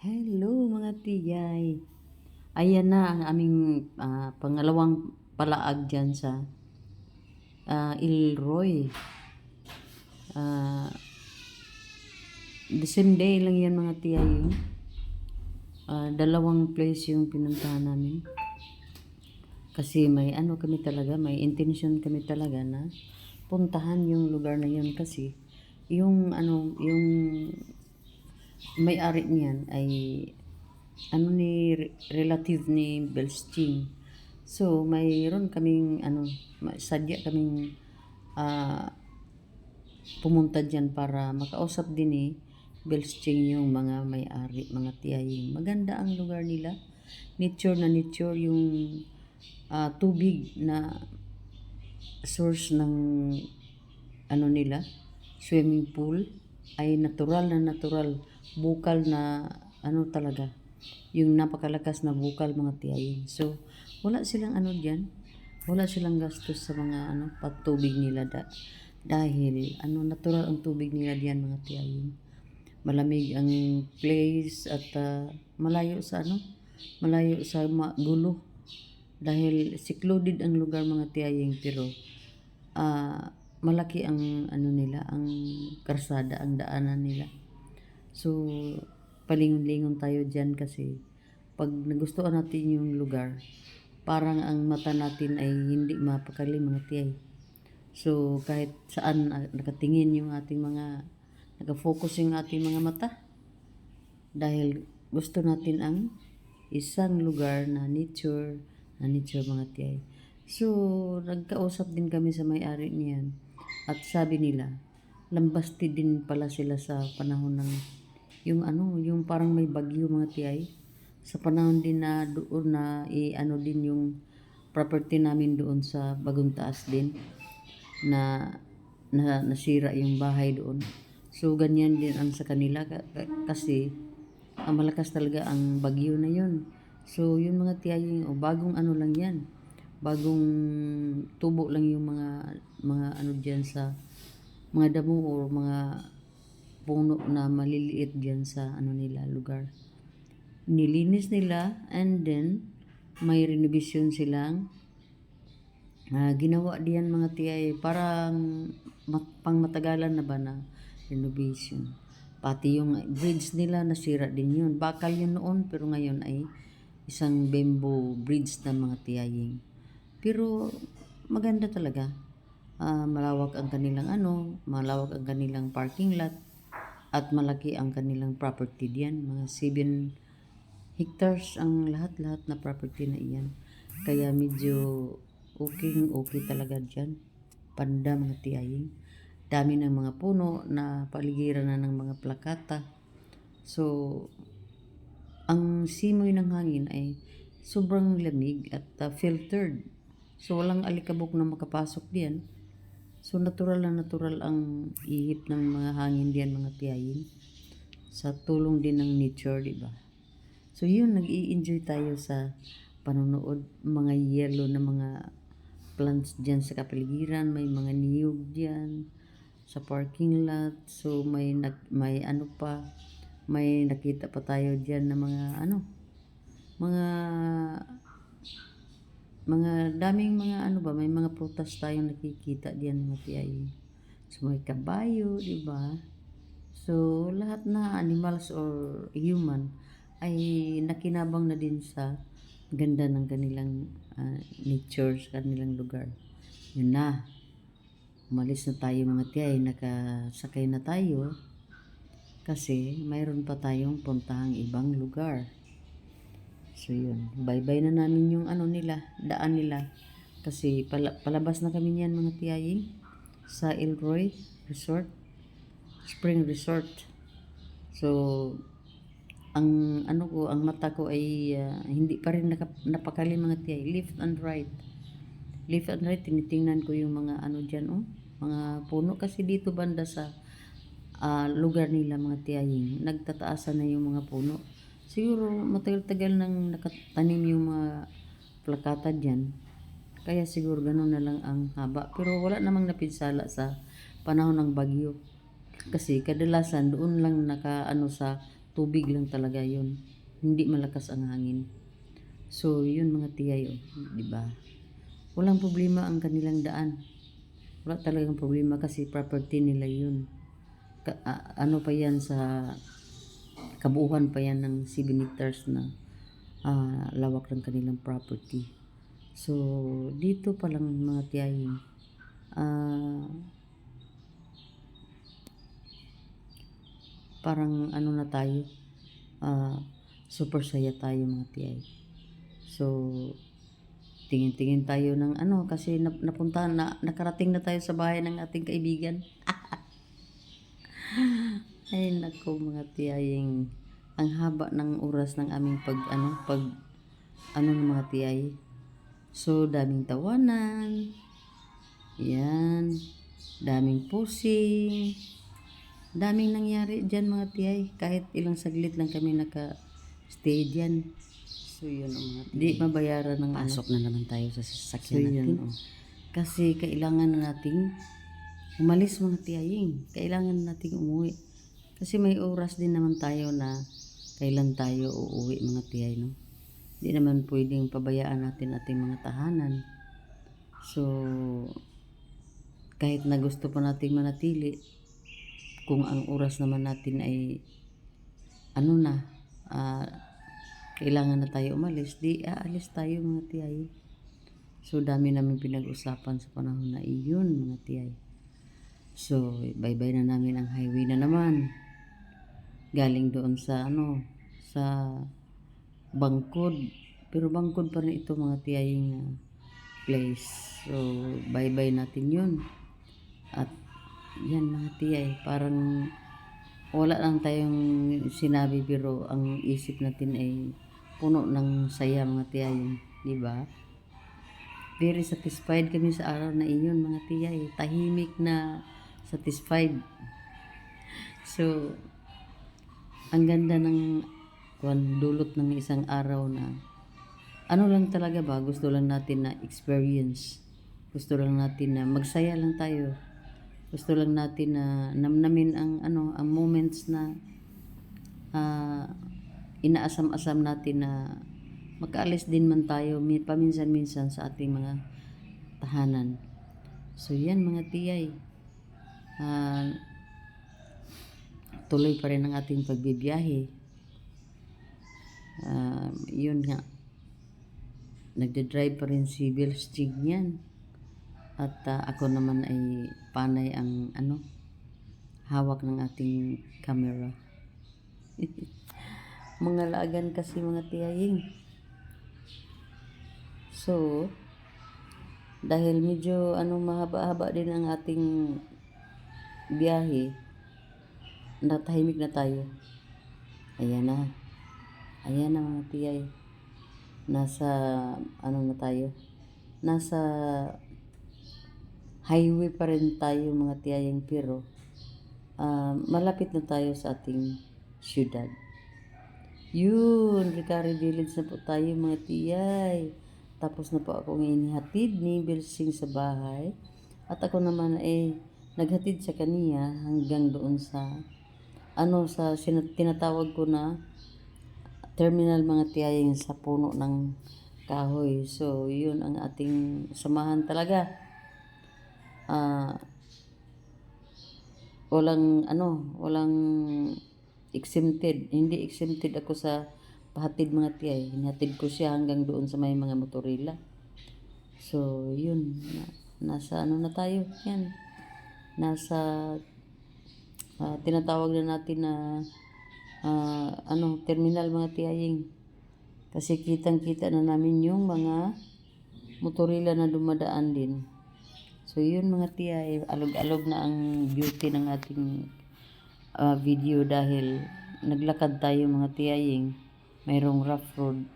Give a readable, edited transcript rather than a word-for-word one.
Hello mga tiyay. Ayan na ang aming pangalawang palaag dyan sa Ilroy. Ah, the same day lang yan mga tiyay. Dalawang place yung pinuntahan namin. Kasi may kami talaga, may intention kami talaga na puntahan yung lugar na yun kasi yung yung may-ari niyan ay ni relative ni Belsching. So, mayroon kaming sadya kaming pumunta diyan para makausap din ni Belsching yung mga may-ari, mga tiyaying. Maganda ang lugar nila. Nature na nature yung tubig na source ng nila, swimming pool ay natural na natural, bukal na talaga, yung napakalakas na bukal mga tiyay. So, wala silang diyan, wala silang gastos sa mga pagtubig nila dahil natural ang tubig nila diyan mga tiyay. Malamig ang place at malayo sa gulo dahil secluded ang lugar mga tiyaying, pero malaki ang nila, ang karsada, ang daanan nila. So, palingon-lingon tayo dyan kasi pag nagustuhan natin yung lugar, parang ang mata natin ay hindi mapakali mga tiyay. So, kahit saan nakatingin yung ating naka-focus yung ating mga mata dahil gusto natin ang isang lugar na nature mga tiyay. So, nagkausap din kami sa may-ari niyan at sabi nila, lambasti din pala sila sa panahon ng yung parang may bagyo mga tiyay. Sa panahon din na doon na din yung property namin doon sa Bagong Taas din na nasira yung bahay doon. So, ganyan din ang sa kanila kasi malakas talaga ang bagyo na yun. So, yun mga tiyay, bagong lang yan. Bagong tubo lang yung mga diyan sa mga damo o mga puno na maliliit diyan sa nila lugar. Nilinis nila and then may renovation silang ginawa diyan mga tiyay, parang pangmatagalan na ba na renovation. Pati yung bridge nila nasira din yun. Bakal yun noon pero ngayon ay isang bamboo bridge na mga tiyaying. Pero maganda talaga. Malawak ang kanilang malawak ang kanilang parking lot at malaki ang kanilang property diyan. Mga 7 hectares ang lahat-lahat na property na iyan. Kaya medyo okay talaga diyan. Panda mga tiyaying. Dami ng mga puno na paligiran na ng mga plakata. So, ang simoy ng hangin ay sobrang lamig at filtered. So, walang alikabok na makapasok diyan. So, natural na natural ang ihip ng mga hangin diyan mga tiyayin. Sa tulong din ng nature, di ba? So, yun, nag-i-enjoy tayo sa panonood. Mga yellow na mga plants diyan sa kapaligiran. May mga niyog diyan sa parking lot. So, may nakita pa tayo diyan na mga daming mga may mga prutas tayong nakikita diyan mga tiyay. So, may kabayo, di ba? So, lahat na animals or human ay nakinabang na din sa ganda ng kanilang nature, sa kanilang lugar. Yun na. Umalis na tayo mga tiyay, nakasakay na tayo kasi mayroon pa tayong puntahang ibang lugar. So yun, bye-bye na namin yung daan nila kasi palabas na kami niyan mga tiyay sa Ilroy Resort, Spring Resort. So, ang mata ko ay hindi pa rin napakali mga tiyay. Left and right, tinitingnan ko yung mga diyan, mga puno kasi dito banda sa lugar nila mga tiyaying, nagtataasan na yung mga puno. Siguro matagal-tagal nang nakatanim yung mga plakata diyan. Kaya siguro ganun na lang ang haba. Pero wala namang napinsala sa panahon ng bagyo. Kasi kadalasan doon lang sa tubig lang talaga yun. Hindi malakas ang hangin. So, yun mga tiyay, oh, di ba? Walang problema ang kanilang daan. Wala talagang problema kasi property nila yun. Ano pa yan sa kabuuan pa yan ng 7 meters na lawak ng kanilang property. So, dito pa lang mga tiyay, parang ano na tayo, super saya tayo mga tiyay. So, tingin-tingin tayo ng ano kasi nakarating na tayo sa bahay ng ating kaibigan. Ay nako mga tiyaying, ang haba ng oras ng aming pag ng mga tiyay. So, daming tawanan. Yan. Daming pusing. Daming nangyari dyan mga tiyay. Kahit ilang saglit lang kami naka-stay dyan. So, yun mga tiyay. Di mabayaran ng Pasok na naman tayo sa sasakyan So, natin. yun. Kasi kailangan na nating umalis mga tiyaying. Kailangan na nating umuwi. Kasi may oras din naman tayo na kailan tayo uuwi mga tiyay, no? Hindi naman pwedeng pabayaan natin ating mga tahanan. So, kahit na gusto pa nating manatili, kung ang oras naman natin ay kailangan na tayo umalis, di aalis tayo mga tiyay. So, dami namin pinag-usapan sa panahon na iyon mga tiyay. So, bye-bye na namin ang highway na naman. Galing doon sa sa Bangkod. Pero Bangkod pa rin ito mga tiyaying place. So, bye-bye natin yun. At yan mga tiyay, parang wala lang tayong sinabi pero ang isip natin ay puno ng saya mga tiyay, di ba? Very satisfied kami sa araw na iyon mga tiyay. Tahimik na satisfied. So, ang ganda ng dulot ng isang araw na lang talaga ba, gusto lang natin na experience. Gusto lang natin na magsaya lang tayo. Gusto lang natin na namnamin ang moments na inaasam-asam natin na makaalis din man tayo paminsan-minsan sa ating mga tahanan. So yan mga tiyay. Tuloy pa rin ang ating pagbibiyahe. Yun nga. Nagde-drive pa rin si Bilstig niyan. At ako naman ay panay ang hawak ng ating camera. Mga laagan kasi mga tiyaying. So, dahil medyo mahaba-haba din ang ating biyahe, natahimik na tayo. Ayan na mga tiyay. Nasa na tayo. Nasa highway pa rin tayo mga tiyayang pero malapit na tayo sa ating syudad. Yun, Ricari Village na po tayo mga tiyay. Tapos na po akong inihatid ni Bilsing sa bahay. At ako naman ay naghatid sa kaniya hanggang doon sa tinatawag ko na terminal mga tiyayang sa puno ng kahoy. So, yun ang ating samahan talaga. Walang exempted. Hindi exempted ako sa pahatid mga tiyay. Hinatid ko siya hanggang doon sa may mga motorila. So, yun. Nasa na tayo. Yan. Nasa tinatawag na natin na terminal mga tiyaying. Kasi kitang-kita na namin yung mga motorila na dumadaan din. So, yun mga tiyay, alog-alog na ang beauty ng ating video dahil naglakad tayo mga tiyaying. Mayroong rough road.